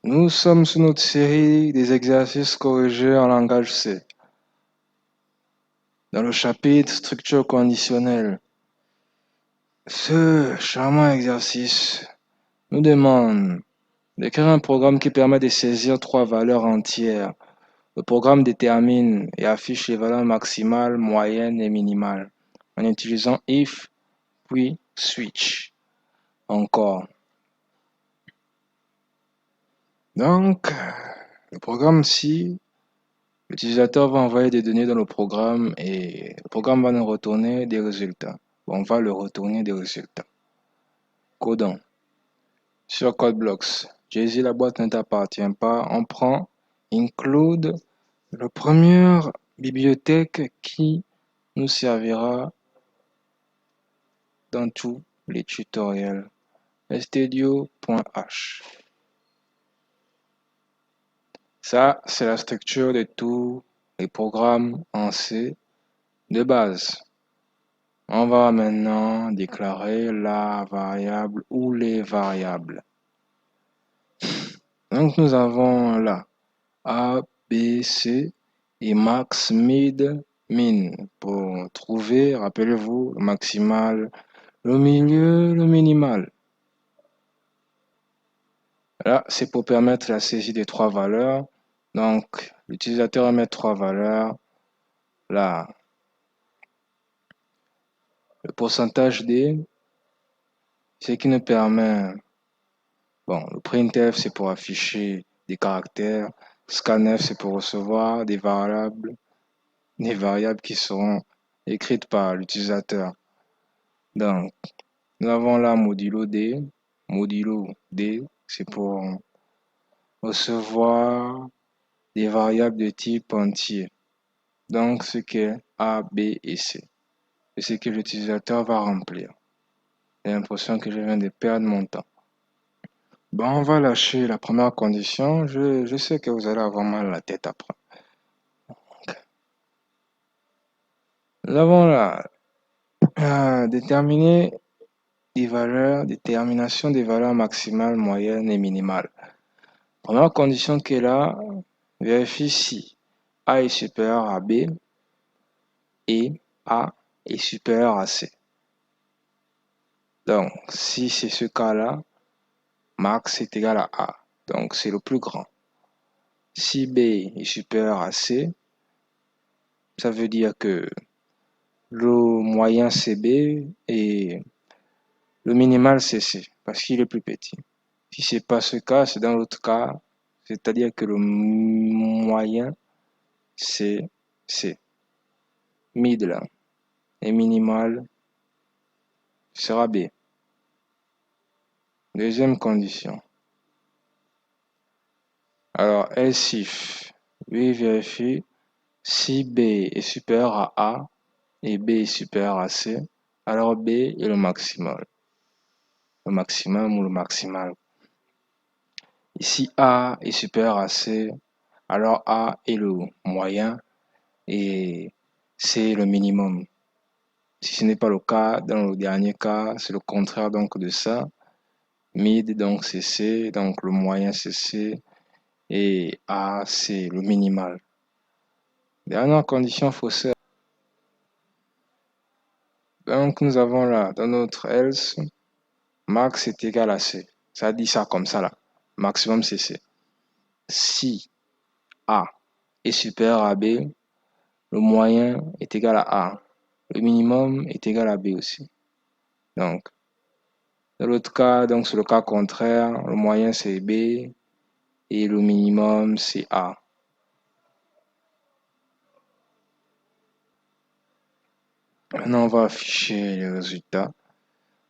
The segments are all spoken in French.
Nous sommes sur notre série des exercices corrigés en langage C. Dans le chapitre structure conditionnelle, ce charmant exercice nous demande d'écrire un programme qui permet de saisir trois valeurs entières. Le programme détermine et affiche les valeurs maximales, moyennes et minimales en utilisant if puis switch. Encore. Donc, le programme ci, l'utilisateur va envoyer des données dans le programme et le programme va nous retourner des résultats. On va le retourner des résultats. Codons. Sur CodeBlocks, Jay-Z, la boîte ne t'appartient pas. On prend include la première bibliothèque qui nous servira dans tous les tutoriels. studio.h. Ça, c'est la structure de tous les programmes en C de base. On va maintenant déclarer la variable ou les variables. Donc nous avons là A, B, C et max, mid, min pour trouver, rappelez-vous, le maximal, le milieu, le minimal. Là, c'est pour permettre la saisie des trois valeurs. Donc, l'utilisateur va mettre trois valeurs. Là, le pourcentage D, ce qui nous permet, bon, le printf, c'est pour afficher des caractères. Scanf, c'est pour recevoir des variables qui seront écrites par l'utilisateur. Donc, nous avons là modulo D. Modulo D, c'est pour recevoir des variables de type entier. Donc, ce qui est A, B et C. C'est ce que l'utilisateur va remplir. J'ai l'impression que je viens de perdre mon temps. Bon, on va lâcher la première condition. Je sais que vous allez avoir mal à la tête après. Nous avons là déterminer des valeurs, détermination des valeurs maximales, moyennes et minimales. Première condition qui est là, vérifie si A est supérieur à B et A est supérieur à C. Donc, si c'est ce cas-là, max est égal à A. Donc, c'est le plus grand. Si B est supérieur à C, ça veut dire que le moyen c'est B et le minimal c'est C, parce qu'il est plus petit. Si c'est pas ce cas, c'est dans l'autre cas, c'est-à-dire que le moyen c'est C. Mid là, et minimal sera B. Deuxième condition. Alors, else if, lui vérifie si B est supérieur à A et B est supérieur à C, alors B est le maximum. Le maximum ou le maximal. Ici, A est supérieur à C, alors A est le moyen et C est le minimum. Si ce n'est pas le cas, dans le dernier cas, c'est le contraire donc de ça. Mid, donc c'est C, donc le moyen c'est C et A, c'est le minimal. Dernière condition faussaire. Donc nous avons là, dans notre else, max est égal à C. Ça dit ça comme ça là. Maximum c'est C. Si A est supérieur à B, le moyen est égal à A. Le minimum est égal à B aussi. Donc, dans l'autre cas, donc sur le cas contraire, le moyen c'est B et le minimum c'est A. Maintenant, on va afficher les résultats.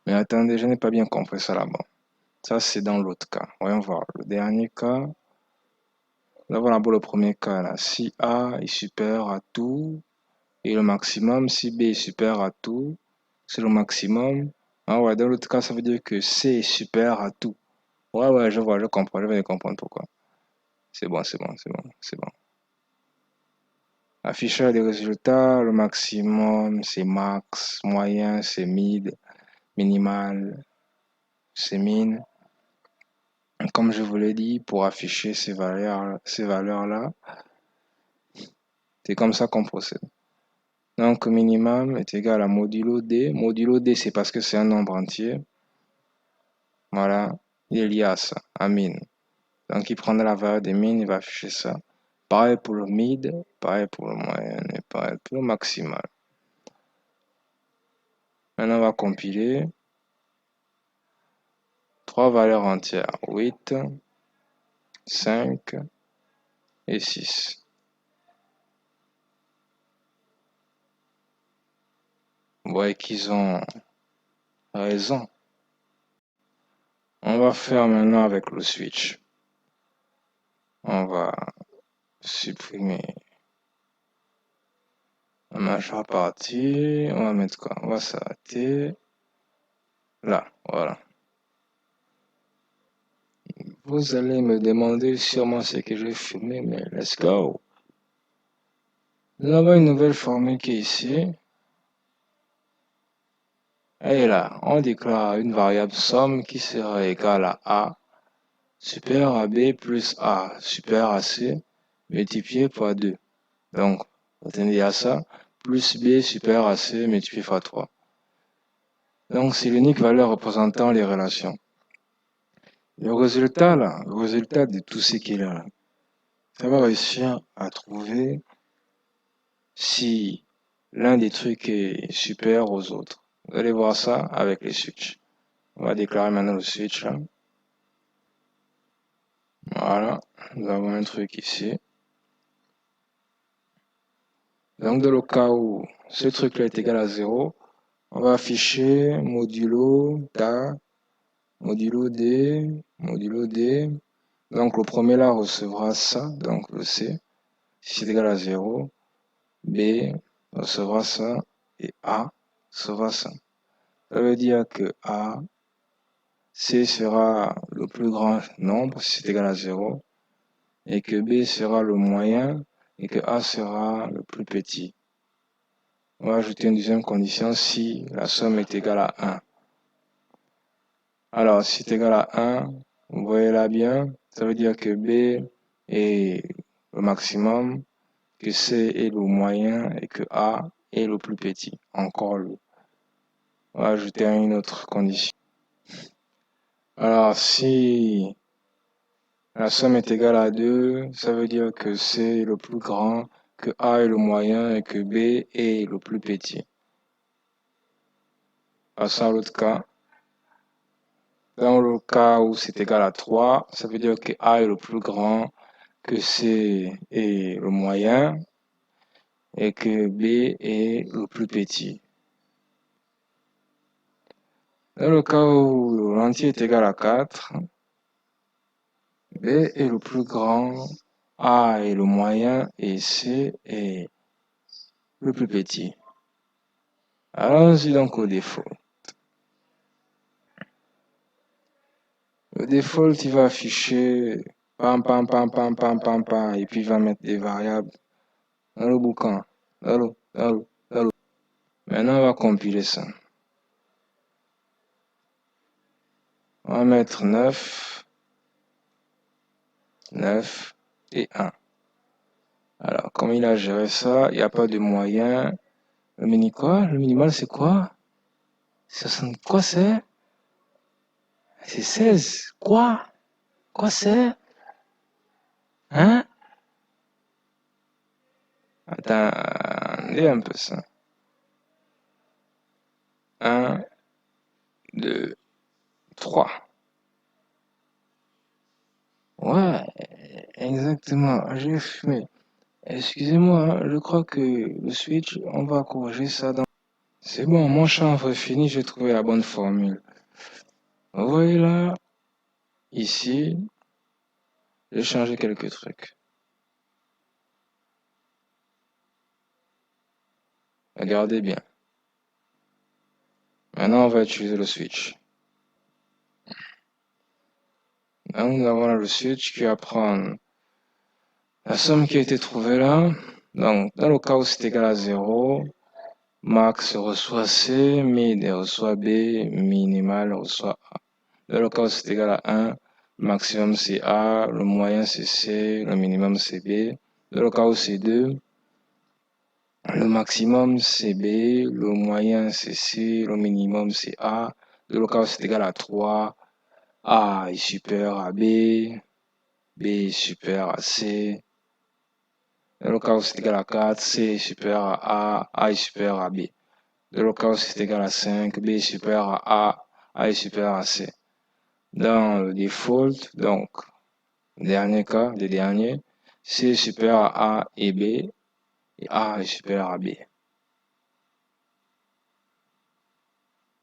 Mais attendez, je n'ai pas bien compris ça là-bas. Ça, c'est dans l'autre cas. Voyons voir. Le dernier cas. Nous avons d'abord le premier cas là. Si A est supérieur à tout et le maximum, si B est supérieur à tout, c'est le maximum. Ah ouais, dans l'autre cas, ça veut dire que C est supérieur à tout. Ouais, je vois, je comprends, je vais comprendre pourquoi. C'est bon, c'est bon, c'est bon, c'est bon. Affichage des résultats, le maximum, c'est max, moyen, c'est mid, minimal, c'est min. Comme je vous l'ai dit, pour afficher ces valeurs-là, c'est comme ça qu'on procède. Donc, minimum est égal à modulo D. Modulo D, c'est parce que c'est un nombre entier. Voilà, il est lié à ça, à min. Donc, il prendra la valeur des min, il va afficher ça. Pareil pour le mid, pareil pour le moyen et pareil pour le maximal. Maintenant, on va compiler. 3 valeurs entières, 8, 5 et 6. Vous voyez qu'ils ont raison. On va faire maintenant avec le switch. On va supprimer la majeure partie. On va mettre quoi? On va s'arrêter là, voilà. Vous allez me demander sûrement ce que j'ai filmé, mais let's go. Nous avons une nouvelle formule qui est ici. Et là, on déclare une variable somme qui sera égale à A supérieur à B plus A supérieur à C multiplié par 2. Donc, attendez à ça, plus B supérieur à C multiplié par 3. Donc, c'est l'unique valeur représentant les relations. Le résultat, là, le résultat de tout ce qu'il y a là, ça va réussir à trouver si l'un des trucs est supérieur aux autres. Vous allez voir ça avec les switches. On va déclarer maintenant le switch là. Voilà, nous avons un truc ici. Donc, dans le cas où ce truc-là est égal à 0, on va afficher modulo ta, modulo d, modulo d. Donc, le premier là recevra ça, donc le C, si c'est égal à 0. B recevra ça et A recevra ça. Ça veut dire que A, C sera le plus grand nombre si c'est égal à 0 et que B sera le moyen et que A sera le plus petit. On va ajouter une deuxième condition si la somme est égale à 1. Alors, si c'est égal à 1, vous voyez là bien, ça veut dire que B est le maximum, que C est le moyen et que A est le plus petit. Encore le. On va ajouter une autre condition. Alors, si la somme est égale à 2, ça veut dire que C est le plus grand, que A est le moyen et que B est le plus petit. Passons à l'autre cas. Dans le cas où c'est égal à 3, ça veut dire que A est le plus grand, que C est le moyen et que B est le plus petit. Dans le cas où l'entier est égal à 4, B est le plus grand, A est le moyen et C est le plus petit. Allons-y donc au défaut. Le default, il va afficher pam pam pam pam pam pam pam et puis il va mettre des variables dans le boucan. Dans le. Maintenant, on va compiler ça. On va mettre 9 et 1. Alors, comme il a géré ça, il n'y a pas de moyen. Le mini quoi? Le minimal, c'est quoi? 60, quoi c'est? C'est 16. Quoi? Quoi c'est? Hein? Attendez un peu ça. 1, 2, 3. Ouais, exactement. J'ai fumé. Excusez-moi, hein, je crois que le switch, on va corriger ça dans... C'est bon, mon chanvre est fini, j'ai trouvé la bonne formule. Vous voyez là, ici, j'ai changé quelques trucs. Regardez bien. Maintenant, on va utiliser le switch. Là, nous avons le switch qui va prendre la somme qui a été trouvée là. Donc, dans le cas où c'est égal à 0, max reçoit C, mid reçoit B, minimal reçoit A. Dans le cas où c'est égal à 1, le maximum c'est A, le moyen c'est C, le minimum c'est B. Dans le cas où c'est 2, le maximum c'est B, le moyen c'est C, le minimum c'est A. Dans le cas où c'est égal à 3, A est supérieur à B, B est supérieur à C. Dans le cas où c'est égal à 4, C est supérieur à A est supérieur à B. Dans le cas où c'est égal à 5, B est supérieur à A est supérieur à C. Dans le default, donc, dernier cas, le dernier, C est supérieur à A et B, et A est supérieur à B.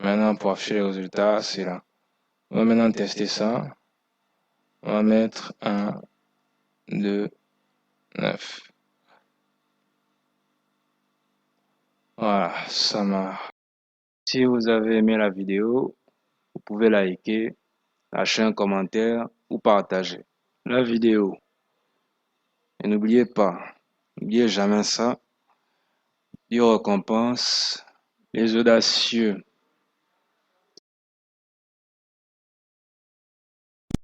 Maintenant, pour afficher les résultats, c'est là. On va maintenant tester ça. On va mettre 1, 2, 9. Voilà, ça marche. Si vous avez aimé la vidéo, vous pouvez liker, lâcher un commentaire ou partager la vidéo. Et n'oubliez jamais ça, Dieu récompense les audacieux.